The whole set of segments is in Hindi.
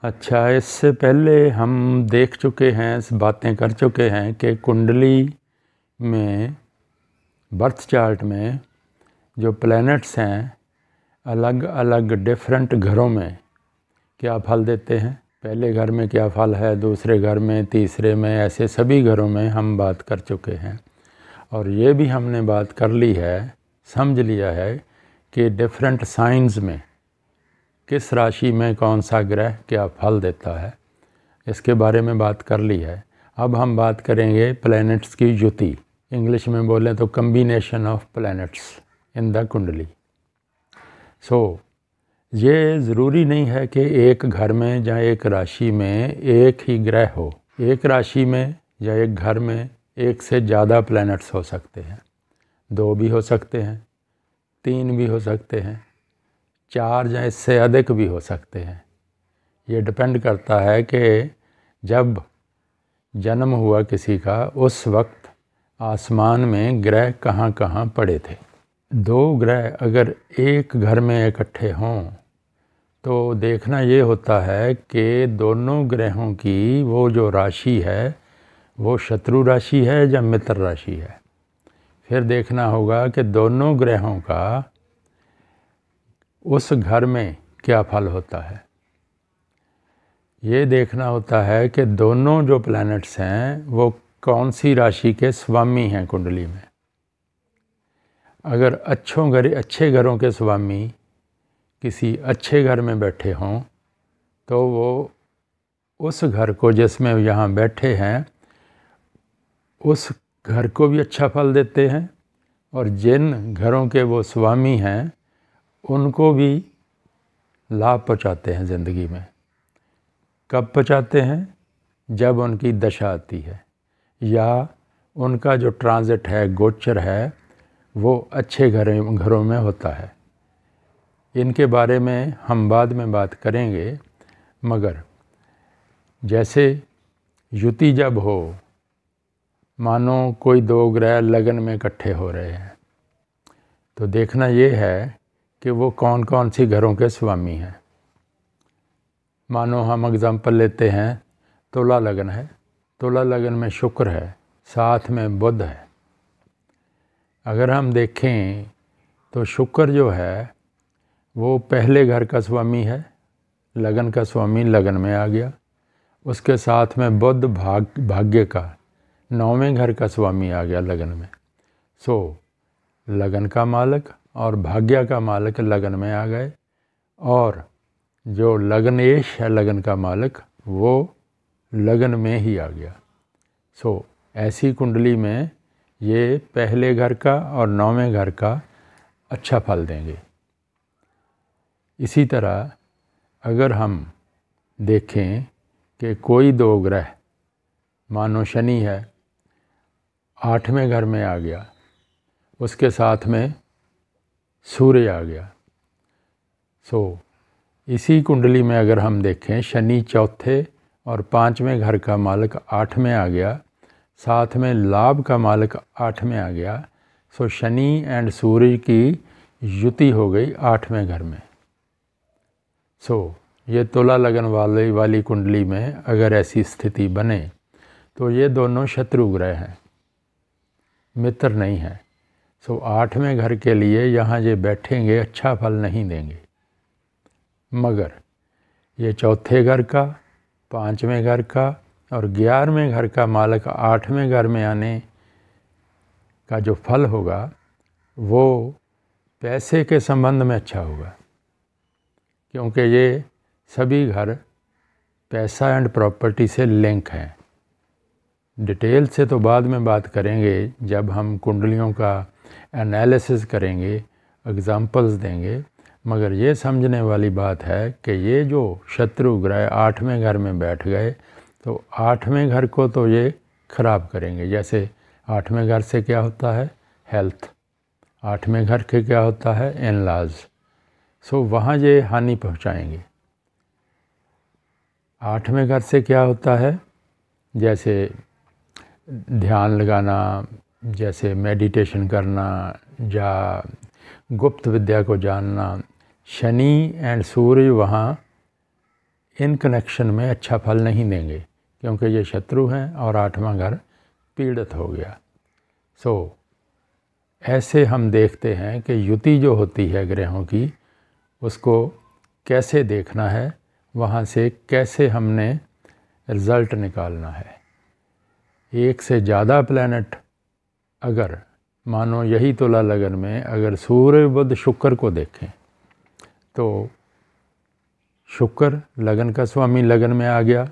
अच्छा, इससे पहले हम देख चुके हैं, बातें कर चुके हैं कि कुंडली में, बर्थ चार्ट में जो प्लैनेट्स हैं अलग अलग डिफरेंट घरों में क्या फल देते हैं। पहले घर में क्या फल है, दूसरे घर में, तीसरे में, ऐसे सभी घरों में हम बात कर चुके हैं। और ये भी हमने बात कर ली है, समझ लिया है कि डिफरेंट साइंस में किस राशि में कौन सा ग्रह क्या फल देता है, इसके बारे में बात कर ली है। अब हम बात करेंगे प्लैनेट्स की युति, इंग्लिश में बोलें तो combination of planets in the कुंडली। ये ज़रूरी नहीं है कि एक घर में या एक राशि में एक ही ग्रह हो। एक राशि में या एक घर में एक से ज़्यादा प्लैनेट्स हो सकते हैं, 2 भी हो सकते हैं, 3 भी हो सकते हैं, 4 या इससे अधिक भी हो सकते हैं। ये डिपेंड करता है कि जब जन्म हुआ किसी का उस वक्त आसमान में ग्रह कहाँ कहाँ पड़े थे। 2 ग्रह अगर एक घर में इकट्ठे हों तो देखना ये होता है कि दोनों ग्रहों की वो जो राशि है वो शत्रु राशि है या मित्र राशि है। फिर देखना होगा कि दोनों ग्रहों का उस घर में क्या फल होता है। ये देखना होता है कि दोनों जो प्लैनेट्स हैं वो कौन सी राशि के स्वामी हैं कुंडली में। अगर अच्छे घरों के स्वामी किसी अच्छे घर में बैठे हों तो वो उस घर को जिसमें यहाँ बैठे हैं उस घर को भी अच्छा फल देते हैं, और जिन घरों के वो स्वामी हैं उनको भी लाभ पहुँचाते हैं ज़िंदगी में। कब पहुँचाते हैं? जब उनकी दशा आती है या उनका जो ट्रांजिट है, गोचर है, वो अच्छे घरों में होता है। इनके बारे में हम बाद में बात करेंगे, मगर जैसे युति जब हो, मानो कोई 2 ग्रह लगन में इकट्ठे हो रहे हैं, तो देखना ये है कि वो कौन कौन सी घरों के स्वामी हैं। मानो हम एग्ज़ाम्पल लेते हैं, तुला लगन है, तुला लगन में शुक्र है, साथ में बुध है। अगर हम देखें तो शुक्र जो है वो पहले घर का स्वामी है, लगन का स्वामी लगन में आ गया। उसके साथ में बुध भाग्य का 9वें घर का स्वामी आ गया लगन में। लगन का मालक और भाग्य का मालक लगन में आ गए, और जो लगनेश है लगन का मालक वो लगन में ही आ गया। ऐसी कुंडली में ये पहले घर का और 9वें घर का अच्छा फल देंगे। इसी तरह अगर हम देखें कि कोई 2 ग्रह, मानो शनि है, 8वें घर में आ गया, उसके साथ में सूर्य आ गया। इसी कुंडली में अगर हम देखें, शनि 4थे और 5वें घर का मालक 8 में आ गया, साथ में लाभ का मालक 8 में आ गया। शनि एंड सूर्य की युति हो गई 8वें घर में। ये तुला लगन वाली कुंडली में अगर ऐसी स्थिति बने तो ये दोनों शत्रु ग्रह हैं, मित्र नहीं हैं। 8वें घर के लिए यहाँ ये बैठेंगे, अच्छा फल नहीं देंगे। मगर ये 4थे घर का, 5वें घर का और 11वें घर का मालक 8वें घर में आने का जो फल होगा वो पैसे के संबंध में अच्छा होगा, क्योंकि ये सभी घर पैसा एंड प्रॉपर्टी से लिंक हैं। डिटेल से तो बाद में बात करेंगे जब हम कुंडलियों का एनालिसिस करेंगे, एग्जाम्पल्स देंगे। मगर ये समझने वाली बात है कि ये जो शत्रु ग्रह 8वें घर में बैठ गए तो 8वें घर को तो ये खराब करेंगे। जैसे 8वें घर से क्या होता है? हेल्थ। 8वें घर के क्या होता है? In laws. वहाँ ये हानि पहुँचाएंगे। 8वें घर से क्या होता है? जैसे ध्यान लगाना, जैसे मेडिटेशन करना या गुप्त विद्या को जानना। शनि एंड सूर्य वहाँ इन कनेक्शन में अच्छा फल नहीं देंगे, क्योंकि ये शत्रु हैं और 8वां घर पीड़ित हो गया। ऐसे हम देखते हैं कि युति जो होती है ग्रहों की, उसको कैसे देखना है, वहाँ से कैसे हमने रिज़ल्ट निकालना है। एक से ज़्यादा प्लैनेट अगर मानो यही तुला लगन में अगर सूर्य बुध शुक्र को देखें तो शुक्र लगन का स्वामी लगन में आ गया,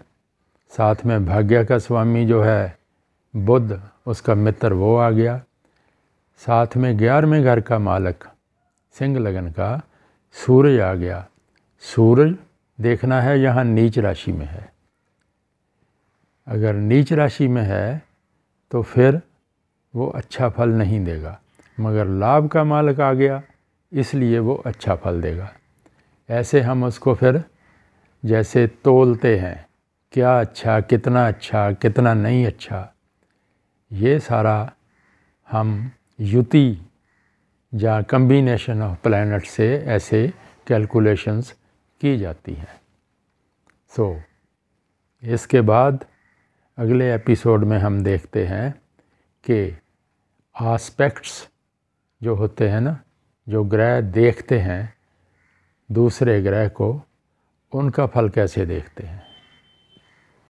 साथ में भाग्य का स्वामी जो है बुध, उसका मित्र वो आ गया, साथ में 11वें घर का मालक सिंह लगन का सूर्य आ गया। सूरज देखना है यहाँ नीच राशि में है, अगर नीच राशि में है तो फिर वो अच्छा फल नहीं देगा, मगर लाभ का मालक आ गया इसलिए वो अच्छा फल देगा। ऐसे हम उसको फिर जैसे तोलते हैं, क्या अच्छा, कितना नहीं अच्छा, ये सारा हम युति या कम्बिनेशन ऑफ प्लैनेट से ऐसे कैलकुलेशंस की जाती हैं। इसके बाद अगले एपिसोड में हम देखते हैं कि आस्पेक्ट्स जो होते हैं ना, जो ग्रह देखते हैं दूसरे ग्रह को, उनका फल कैसे देखते हैं।